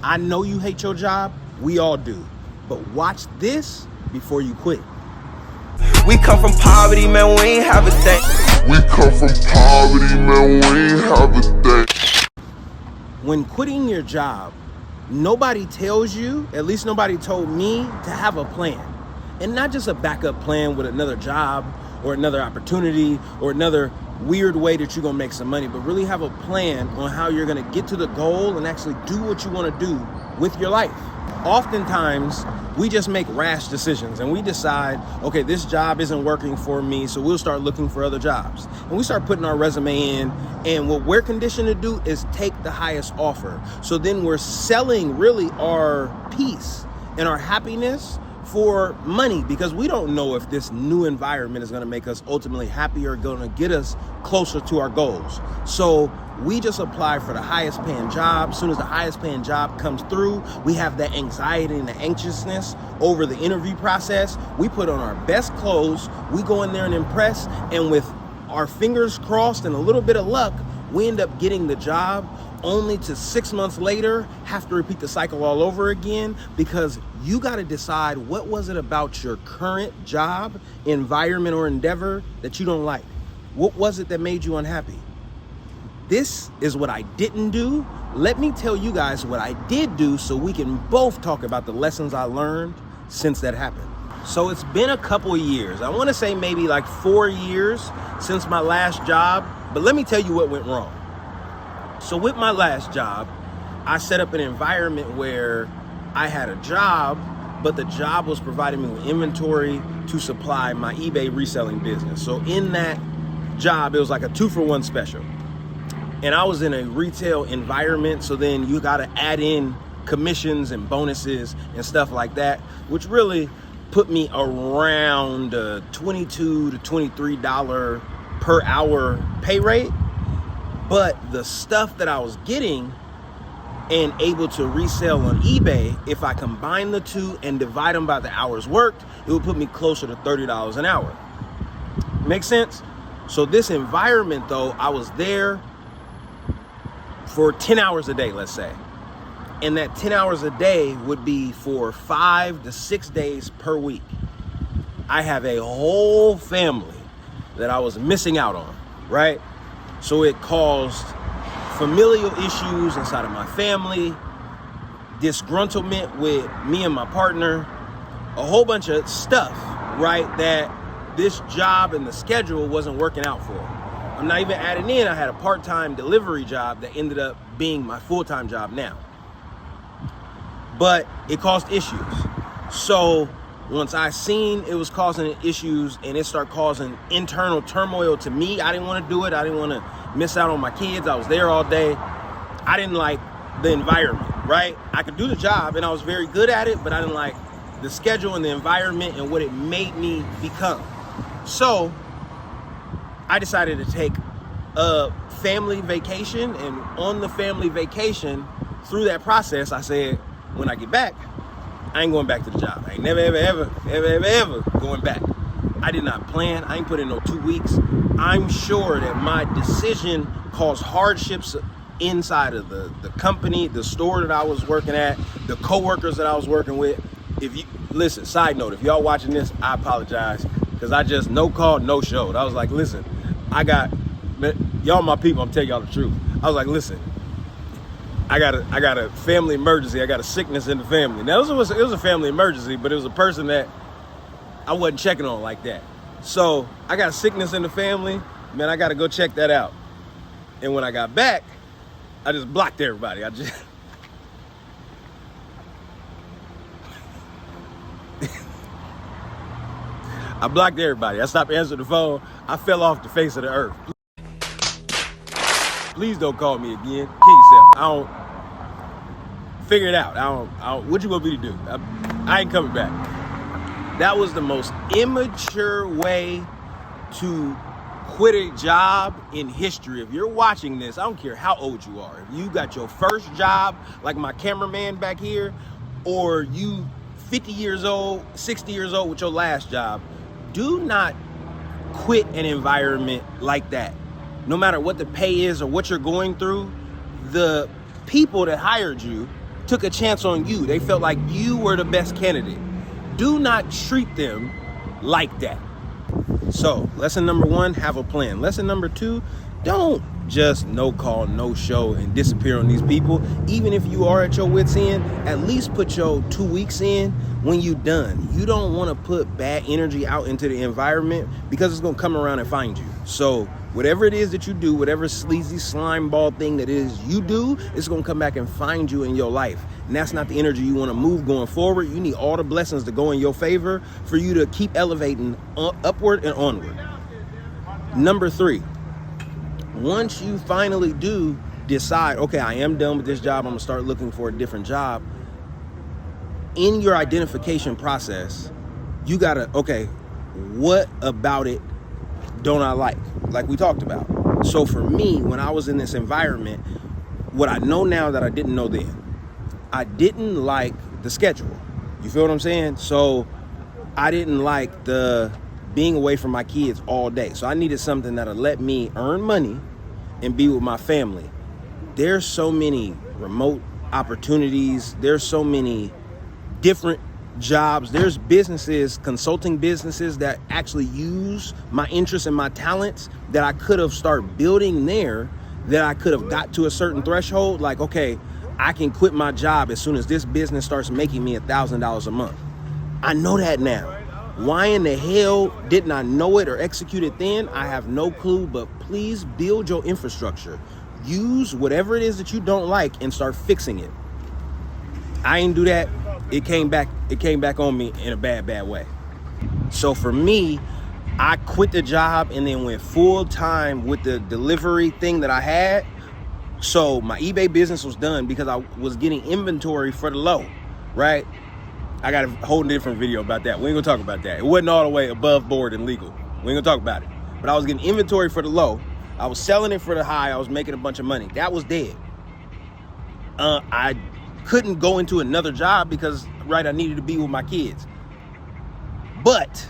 I know you hate your job. We all do. But watch this before you quit. We come from poverty, man, we ain't have a thing. We come from poverty, man, we ain't have a thing. When quitting your job, nobody tells you, at least nobody told me, to have a plan. And not just a backup plan with another job or another opportunity or another weird way that you're gonna make some money, but really have a plan on how you're gonna get to the goal and actually do what you wanna do with your life. Oftentimes, we just make rash decisions and we decide, okay, this job isn't working for me, so we'll start looking for other jobs. And we start putting our resume in, and what we're conditioned to do is take the highest offer. So then we're selling really our peace and our happiness for money, because we don't know if this new environment is going to make us ultimately happy or going to get us closer to our goals. So we just apply for the highest paying job. As soon as the highest paying job comes through, we have that anxiety and the anxiousness over the interview process. We put on our best clothes, we go in there and impress, and with our fingers crossed and a little bit of luck, we end up getting the job, only to 6 months later have to repeat the cycle all over again, because you got to decide, what was it about your current job, environment, or endeavor that you don't like? What was it that made you unhappy? This is what I didn't do. Let me tell you guys what I did do so we can both talk about the lessons I learned since that happened. So it's been a couple years. I want to say maybe like 4 years since my last job, but let me tell you what went wrong. So with my last job, I set up an environment where I had a job, but the job was providing me with inventory to supply my eBay reselling business. So in that job, it was like a 2-for-1 special. And I was in a retail environment, so then you gotta add in commissions and bonuses and stuff like that, which really put me around $22 to $23 per hour pay rate. But the stuff that I was getting and able to resell on eBay, if I combine the two and divide them by the hours worked, it would put me closer to $30 an hour. Make sense? So this environment though, I was there for 10 hours a day, let's say. And that 10 hours a day would be for 5 to 6 days per week. I have a whole family that I was missing out on, right? So it caused familial issues inside of my family, disgruntlement with me and my partner, a whole bunch of stuff, right, that this job and the schedule wasn't working out for. I'm not even adding in, I had a part-time delivery job that ended up being my full-time job now. But it caused issues. So once I seen it was causing issues and it started causing internal turmoil to me, I didn't want to do it. I didn't want to miss out on my kids. I was there all day. I didn't like the environment, right? I could do the job and I was very good at it, but I didn't like the schedule and the environment and what it made me become. So I decided to take a family vacation, and on the family vacation, through that process, I said, when I get back, I ain't going back to the job. I ain't never, ever going back. I did not plan. I ain't put in no 2 weeks. I'm sure that my decision caused hardships inside of the company, the store that I was working at, the coworkers that I was working with. If you listen, side note, if y'all watching this, I apologize, because I just no called, no showed. I was like, listen, y'all my people, I'm telling y'all the truth. I was like, listen, I got a family emergency. I got a sickness in the family. Now it was a family emergency, but it was a person that I wasn't checking on like that. So I got a sickness in the family, man, I got to go check that out. And when I got back, I just blocked everybody. I blocked everybody. I stopped answering the phone. I fell off the face of the earth. Please don't call me again. Kill yourself. Figure it out. What you want me to do? I ain't coming back. That was the most immature way to quit a job in history. If you're watching this, I don't care how old you are. If you got your first job, like my cameraman back here, or you 50 years old, 60 years old with your last job, do not quit an environment like that. No matter what the pay is or what you're going through, the people that hired you took a chance on you. They felt like you were the best candidate. Do not treat them like that. So, lesson number 1, have a plan. Lesson number 2, don't just no call, no show and disappear on these people. Even if you are at your wit's end, at least put your 2 weeks in when you done. You don't want to put bad energy out into the environment because it's going to come around and find you. So whatever it is that you do, whatever sleazy slime ball thing that is you do, it's going to come back and find you in your life. And that's not the energy you want to move going forward. You need all the blessings to go in your favor for you to keep elevating upward and onward. Number 3, once you finally do decide, okay, I am done with this job, I'm gonna start looking for a different job. In your identification process, you gotta, okay, what about it don't I like we talked about? So for me, when I was in this environment, what I know now that I didn't know then, I didn't like the schedule. You feel what I'm saying? So I didn't like the being away from my kids all day. So I needed something that'll let me earn money and be with my family. There's so many remote opportunities. There's so many different jobs. There's businesses, consulting businesses that actually use my interests and my talents that I could have started building there, that I could have got to a certain threshold. Like, okay, I can quit my job as soon as this business starts making me $1,000 a month. I know that now. Why in the hell didn't I know it or execute it then? I have no clue, but please build your infrastructure. Use whatever it is that you don't like and start fixing it. I didn't do that. It came back on me in a bad way. So for me, I quit the job and then went full time with the delivery thing that I had. So my eBay business was done because I was getting inventory for the low, right? I got a whole different video about that. We ain't gonna talk about that. It wasn't all the way above board and legal. We ain't gonna talk about it. But I was getting inventory for the low. I was selling it for the high. I was making a bunch of money. That was dead. I couldn't go into another job because, right, I needed to be with my kids. But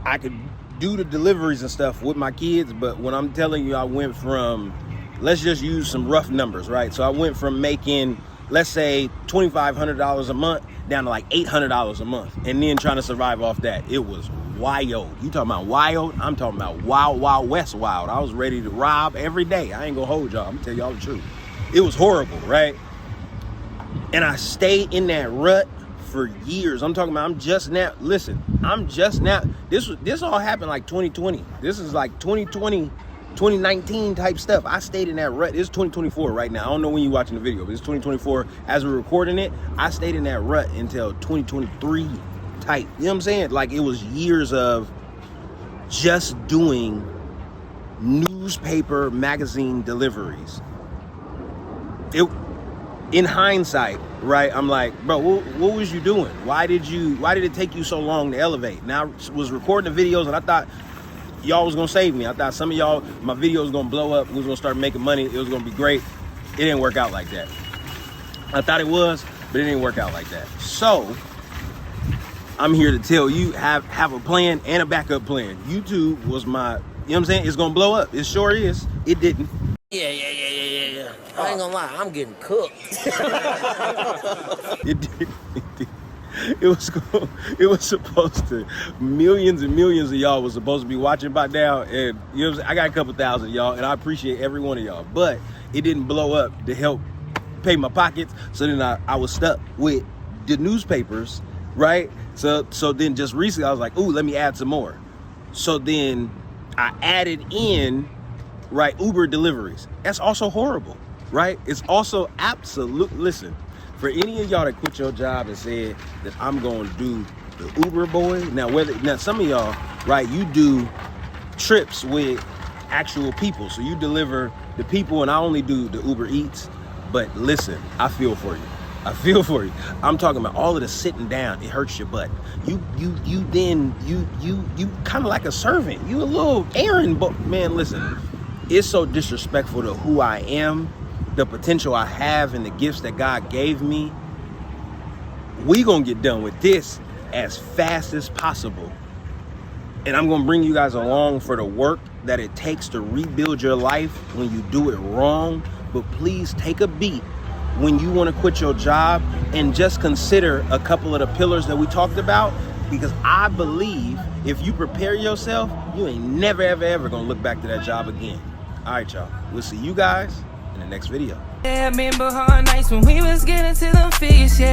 I could do the deliveries and stuff with my kids. But when I'm telling you, I went from, let's just use some rough numbers, right? So I went from making, let's say, $2,500 a month down to like $800 a month, and then trying to survive off that. It was wild. You talking about wild? I'm talking about wild west wild. I was ready to rob every day. I ain't gonna hold y'all. I'm gonna tell y'all the truth. It was horrible, right? And I stayed in that rut for years. I'm talking about, I'm just now, this all happened like 2020. This is like 2020, 2019 type stuff. I stayed in that rut. It's 2024 right now. I don't know when you're watching the video, but it's 2024 as we're recording it. I stayed in that rut until 2023 type. You know what I'm saying? Like, it was years of just doing newspaper magazine deliveries. In hindsight, right, I'm like, bro, what was you doing? Why did it take you so long to elevate? Now I was recording the videos and I thought y'all was gonna save me. I thought some of y'all, my video was gonna blow up. We was gonna start making money. It was gonna be great. It didn't work out like that. I thought it was, but it didn't work out like that. So I'm here to tell you, have a plan and a backup plan. YouTube was my, you know what I'm saying? It's gonna blow up. It sure is. It didn't. Yeah. I ain't gonna lie, I'm getting cooked. It was supposed to, millions and millions of y'all was supposed to be watching by now, and you know what I'm saying? I got a couple thousand of y'all, and I appreciate every one of y'all, but it didn't blow up to help pay my pockets. So then I was stuck with the newspapers, right? So then just recently I was like, ooh, let me add some more. So then I added in, right, Uber deliveries. That's also horrible, right? It's also absolute. Listen, for any of y'all that quit your job and said that I'm going to do the Uber boy. Now some of y'all, right, you do trips with actual people. So you deliver the people, and I only do the Uber Eats. But listen, I feel for you. I'm talking about all of the sitting down. It hurts your butt. You kind of like a servant. You a little errand, but man, listen, it's so disrespectful to who I am, the potential I have, and the gifts that God gave me. We gonna get done with this as fast as possible. And I'm gonna bring you guys along for the work that it takes to rebuild your life when you do it wrong. But please take a beat when you want to quit your job and just consider a couple of the pillars that we talked about, because I believe if you prepare yourself, you ain't never, ever, ever gonna look back to that job again. All right, y'all. We'll see you guys in the next video. Yeah, remember hard nights when we was getting to them fish, yeah.